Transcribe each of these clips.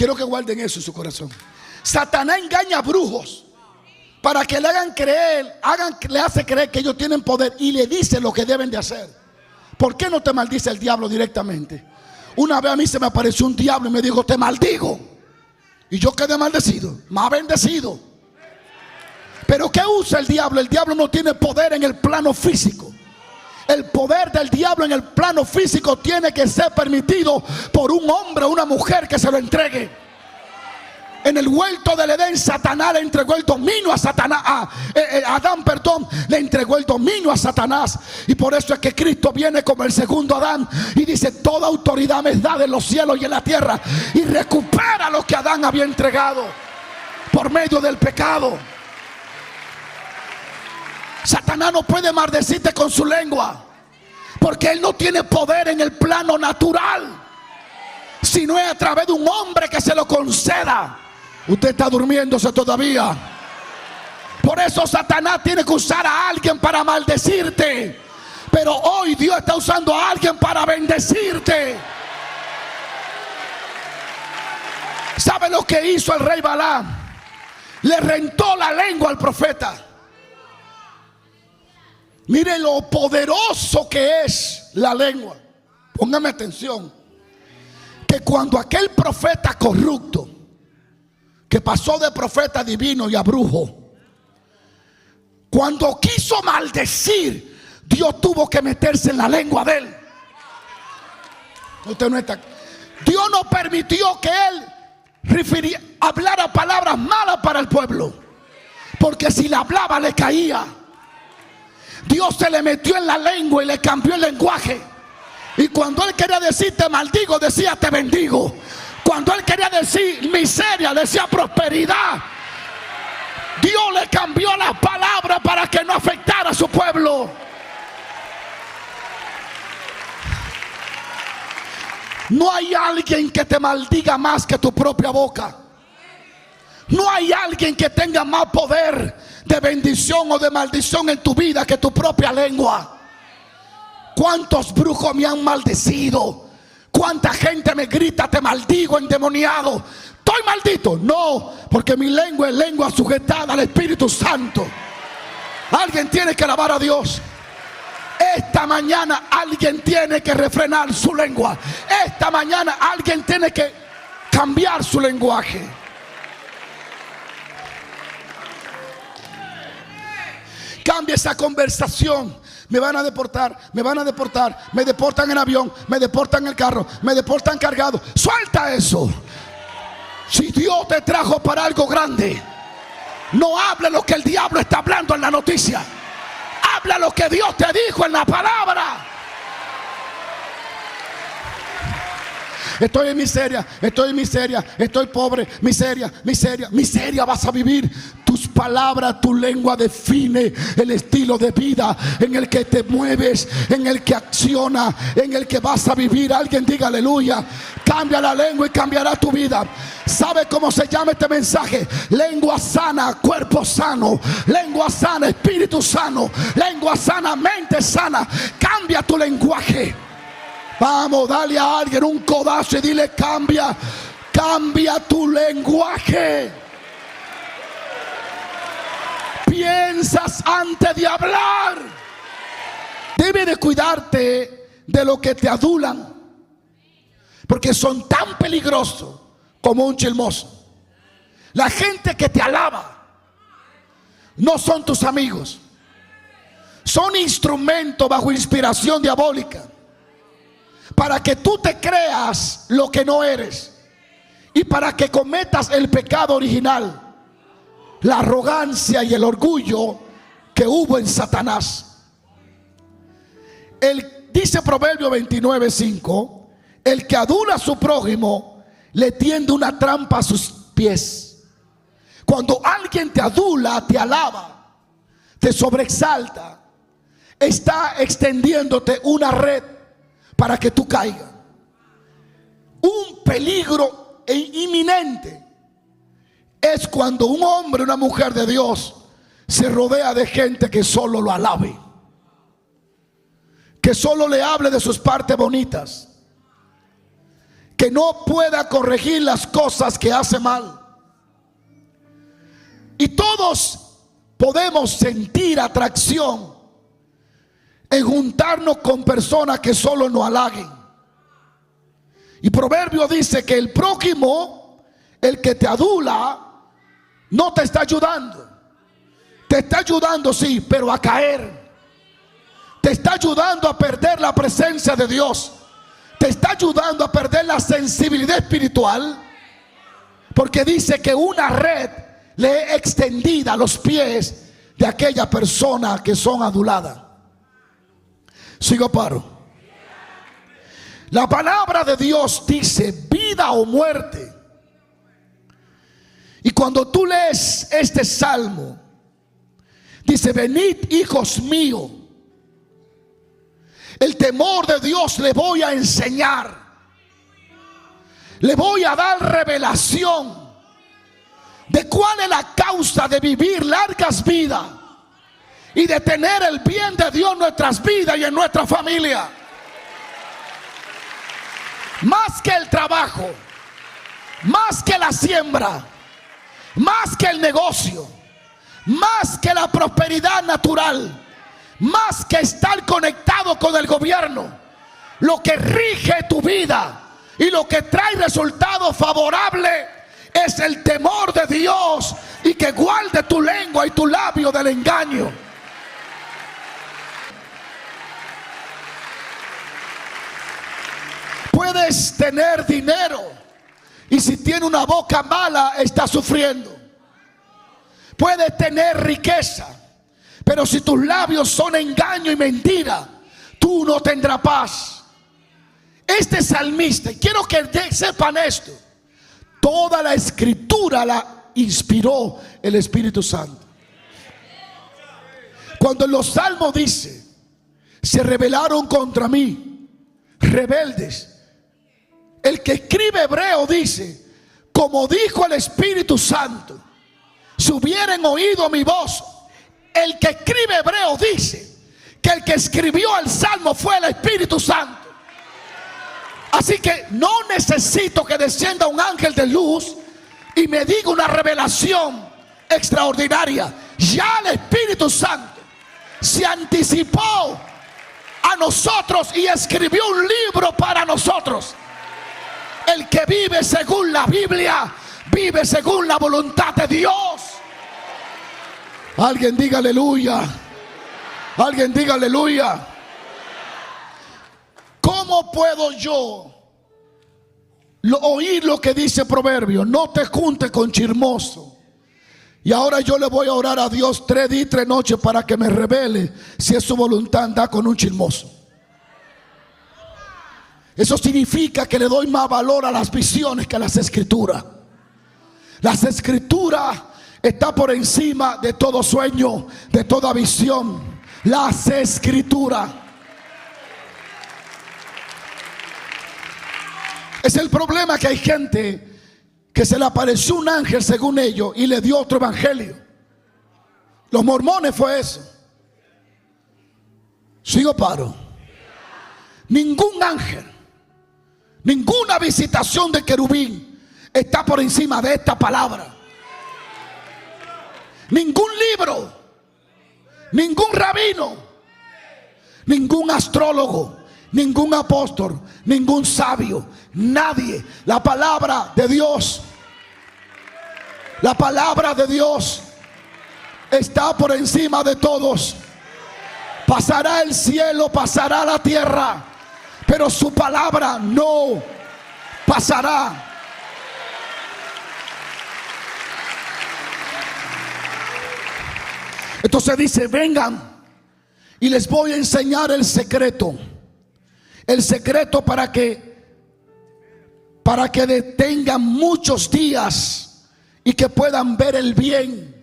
Quiero que guarden eso en su corazón. Satanás engaña a brujos para que le hagan creer, le hace creer que ellos tienen poder y le dice lo que deben de hacer. ¿Por qué no te maldice el diablo directamente? Una vez a mí se me apareció un diablo y me dijo: te maldigo. Y yo quedé maldecido, más bendecido. Pero ¿qué usa el diablo? El diablo no tiene poder en el plano físico. El poder del diablo en el plano físico tiene que ser permitido por un hombre o una mujer que se lo entregue. En el huerto del Edén, Satanás le entregó el dominio a Satanás. Adán, le entregó el dominio a Satanás. Y por eso es que Cristo viene como el segundo Adán y dice: toda autoridad me es dada en los cielos y en la tierra. Y recupera lo que Adán había entregado por medio del pecado. Satanás no puede maldecirte con su lengua, porque él no tiene poder en el plano natural, sino es a través de un hombre que se lo conceda. Usted está durmiéndose todavía. Por eso Satanás tiene que usar a alguien para maldecirte. Pero hoy Dios está usando a alguien para bendecirte. ¿Sabe lo que hizo el rey Balaam? Le rentó la lengua al profeta. Mire lo poderoso que es la lengua. Póngame atención. Que cuando aquel profeta corrupto, que pasó de profeta divino y a brujo, cuando quiso maldecir, Dios tuvo que meterse en la lengua de él. Usted no está. Dios no permitió que él hablara palabras malas para el pueblo, porque si la hablaba le caía. Dios se le metió en la lengua y le cambió el lenguaje. Y cuando él quería decir te maldigo, decía te bendigo. Cuando él quería decir miseria, decía prosperidad. Dios le cambió las palabras para que no afectara a su pueblo. No hay alguien que te maldiga más que tu propia boca. No hay alguien que tenga más poder de bendición o de maldición en tu vida que tu propia lengua. ¿Cuántos brujos me han maldecido? ¿Cuánta gente me grita te maldigo, endemoniado? ¿Estoy maldito? No, porque mi lengua es lengua sujetada al Espíritu Santo. Alguien tiene que alabar a Dios. Esta mañana alguien tiene que refrenar su lengua. Esta mañana alguien tiene que cambiar su lenguaje. Cambia esa conversación. Me van a deportar, me van a deportar, me deportan en avión, me deportan en el carro, me deportan cargado. Suelta eso. Si Dios te trajo para algo grande, no hable lo que el diablo está hablando en la noticia. Habla lo que Dios te dijo en la palabra. Estoy en miseria, estoy pobre, miseria vas a vivir. Tus palabras, tu lengua define el estilo de vida en el que te mueves, en el que acciona, en el que vas a vivir. Alguien diga aleluya. Cambia la lengua y cambiará tu vida. ¿Sabe cómo se llama este mensaje? Lengua sana, cuerpo sano. Lengua sana, espíritu sano. Lengua sana, mente sana. Cambia tu lenguaje. Vamos, dale a alguien un codazo y dile cambia tu lenguaje. Piensas antes de hablar. Debes de cuidarte de lo que te adulan, porque son tan peligrosos como un chismoso. La gente que te alaba no son tus amigos, son instrumentos bajo inspiración diabólica para que tú te creas lo que no eres y para que cometas el pecado original, la arrogancia y el orgullo que hubo en Satanás. Dice Proverbio 29:5: el que adula a su prójimo le tiende una trampa a sus pies. Cuando alguien te adula, te alaba, te sobreexalta, está extendiéndote una red para que tú caigas. Un peligro inminente es cuando un hombre o una mujer de Dios se rodea de gente que solo lo alabe, que solo le hable de sus partes bonitas, que no pueda corregir las cosas que hace mal. Y todos podemos sentir atracción en juntarnos con personas que solo nos halaguen. Y Proverbio dice que el prójimo, el que te adula, no te está ayudando. Te está ayudando, sí, pero a caer. Te está ayudando a perder la presencia de Dios. Te está ayudando a perder la sensibilidad espiritual. Porque dice que una red le he extendida a los pies de aquella persona que son aduladas. Sigo paro. La palabra de Dios dice vida o muerte. Y cuando tú lees este salmo, dice: venid, hijos míos, el temor de Dios le voy a enseñar. Le voy a dar revelación de cuál es la causa de vivir largas vidas y de tener el bien de Dios en nuestras vidas y en nuestra familia. Más que el trabajo, más que la siembra, más que el negocio, más que la prosperidad natural, más que estar conectado con el gobierno, lo que rige tu vida y lo que trae resultados favorables es el temor de Dios, y que guarde tu lengua y tu labio del engaño. Puedes tener dinero y si tiene una boca mala está sufriendo. Puedes tener riqueza, pero si tus labios son engaño y mentira, tú no tendrás paz. Este salmista, y quiero que sepan esto, toda la escritura la inspiró el Espíritu Santo. Cuando en los salmos dice: se rebelaron contra mí rebeldes, el que escribe hebreo dice: como dijo el Espíritu Santo, si hubieran oído mi voz. El que escribe hebreo dice que el que escribió el salmo fue el Espíritu Santo. Así que no necesito que descienda un ángel de luz y me diga una revelación extraordinaria. Ya el Espíritu Santo se anticipó a nosotros y escribió un libro para nosotros. El que vive según la Biblia, vive según la voluntad de Dios. Alguien diga aleluya. Alguien diga aleluya. ¿Cómo puedo yo oír lo que dice Proverbio? No te juntes con chismoso. Y ahora yo le voy a orar a Dios 3 días y 3 noches para que me revele si es su voluntad andar con un chismoso. Eso significa que le doy más valor a las visiones que a las escrituras. Las escrituras están por encima de todo sueño, de toda visión. Las escrituras. Es el problema, que hay gente que se le apareció un ángel según ellos y le dio otro evangelio. Los mormones fue eso. Sigo paro. Ningún ángel, ninguna visitación de querubín está por encima de esta palabra. Ningún libro, ningún rabino, ningún astrólogo, ningún apóstol, ningún sabio, nadie. La palabra de Dios, la palabra de Dios está por encima de todos. Pasará el cielo, pasará la tierra, pero su palabra no pasará. Entonces dice: vengan y les voy a enseñar el secreto. El secreto para que detengan muchos días y que puedan ver el bien.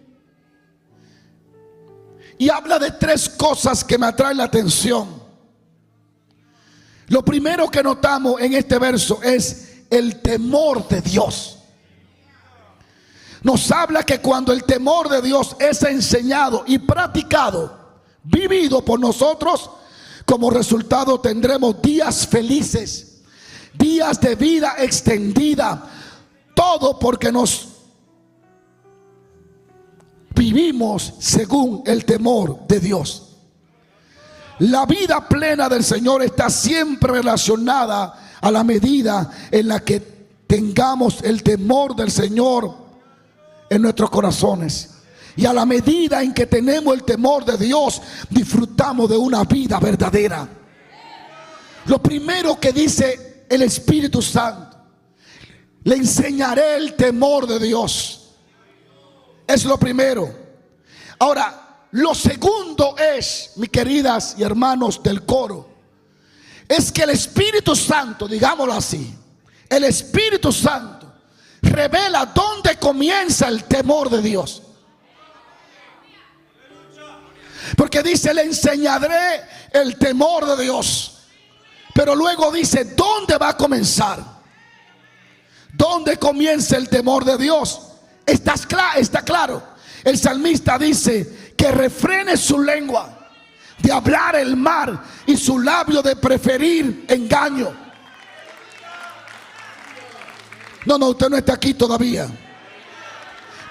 Y habla de 3 cosas que me atraen la atención. Lo primero que notamos en este verso es el temor de Dios. Nos habla que cuando el temor de Dios es enseñado y practicado, vivido por nosotros, como resultado tendremos días felices. días de vida extendida. Todo porque nos vivimos según el temor de Dios. La vida plena del Señor está siempre relacionada a la medida en la que tengamos el temor del Señor en nuestros corazones. Y a la medida en que tenemos el temor de Dios, disfrutamos de una vida verdadera. Lo primero que dice el Espíritu Santo: le enseñaré el temor de Dios. Es lo primero. Ahora, lo segundo es, mis queridas y hermanos del coro, es que el Espíritu Santo, digámoslo así, el Espíritu Santo revela dónde comienza el temor de Dios. Porque dice: le enseñaré el temor de Dios. Pero luego dice: ¿dónde va a comenzar? ¿Dónde comienza el temor de Dios? Está claro. El salmista dice que refrene su lengua de hablar el mal y su labio de preferir engaño. No, usted no está aquí todavía.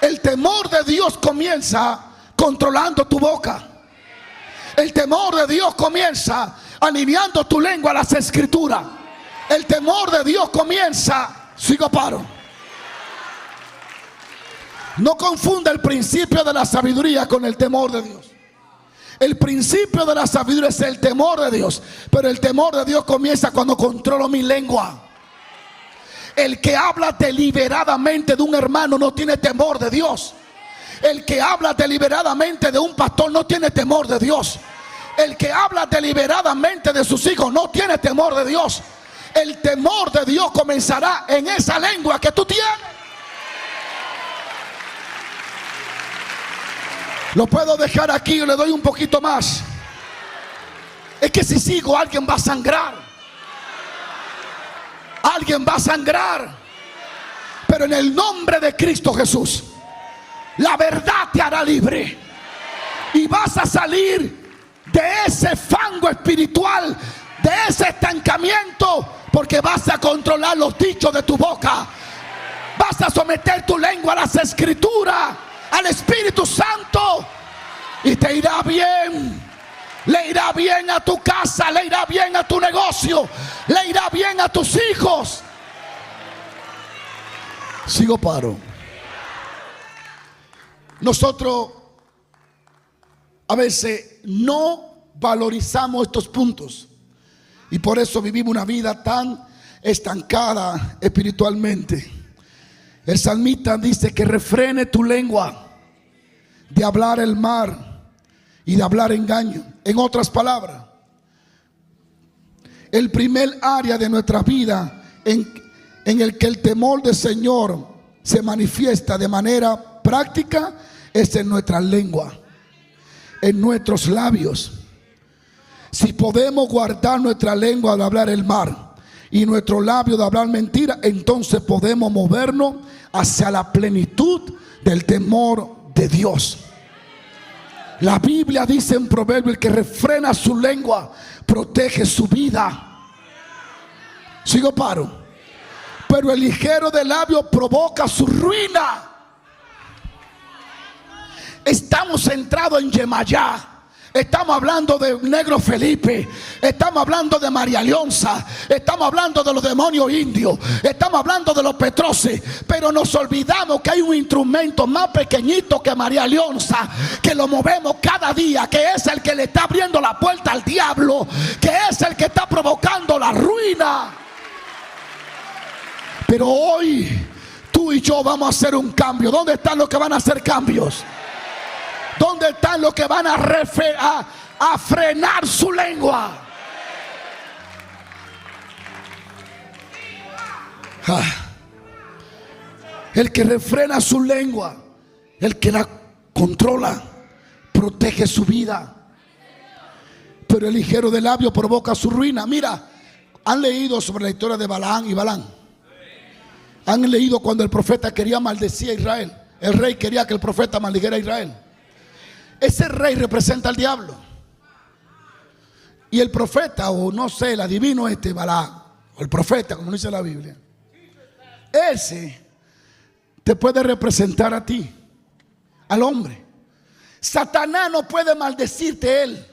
El temor de Dios comienza controlando tu boca. El temor de Dios comienza alineando tu lengua a las escrituras. El temor de Dios comienza, sigo paro. No confunda el principio de la sabiduría con el temor de Dios. El principio de la sabiduría es el temor de Dios, pero el temor de Dios comienza cuando controlo mi lengua. El que habla deliberadamente de un hermano no tiene temor de Dios. El que habla deliberadamente de un pastor no tiene temor de Dios. El que habla deliberadamente de sus hijos no tiene temor de Dios. El temor de Dios comenzará en esa lengua que tú tienes. Lo puedo dejar aquí o le doy un poquito más. Es que si sigo, alguien va a sangrar. Alguien va a sangrar. Pero en el nombre de Cristo Jesús, la verdad te hará libre. Y vas a salir de ese fango espiritual, de ese estancamiento, porque vas a controlar los dichos de tu boca. Vas a someter tu lengua a las escrituras, al Espíritu Santo, y te irá bien. Le irá bien a tu casa, le irá bien a tu negocio, le irá bien a tus hijos. Sigo paro. Nosotros a veces no valorizamos estos puntos y por eso vivimos una vida tan estancada espiritualmente. El salmista dice que refrene tu lengua de hablar el mal y de hablar engaño. En otras palabras, el primer área de nuestra vida en el que el temor del Señor se manifiesta de manera práctica es en nuestra lengua, en nuestros labios. Si podemos guardar nuestra lengua de hablar el mal y nuestro labio de hablar mentira, entonces podemos movernos hacia la plenitud del temor de Dios. La Biblia dice en Proverbios: el que refrena su lengua protege su vida. Sigo paro. Pero el ligero de labio provoca su ruina. Estamos centrados en Yemayá. Estamos hablando de Negro Felipe. Estamos hablando de María Leonza. Estamos hablando de los demonios indios. Estamos hablando de los Petroses. Pero nos olvidamos que hay un instrumento más pequeñito que María Leonza, que lo movemos cada día, que es el que le está abriendo la puerta al diablo, que es el que está provocando la ruina. Pero hoy tú y yo vamos a hacer un cambio. ¿Dónde están los que van a hacer cambios? ¿Dónde están los que van a frenar su lengua? El que refrena su lengua, el que la controla, protege su vida. Pero el ligero de labio provoca su ruina. Mira, ¿han leído sobre la historia de Balaam y Balán? ¿Han leído cuando el profeta quería maldecir a Israel? El rey quería que el profeta maldijera a Israel. Ese rey representa al diablo. Y el profeta, o no sé, el adivino Balaam, o el profeta, como dice la Biblia, ese te puede representar a ti, al hombre. Satanás no puede maldecirte él.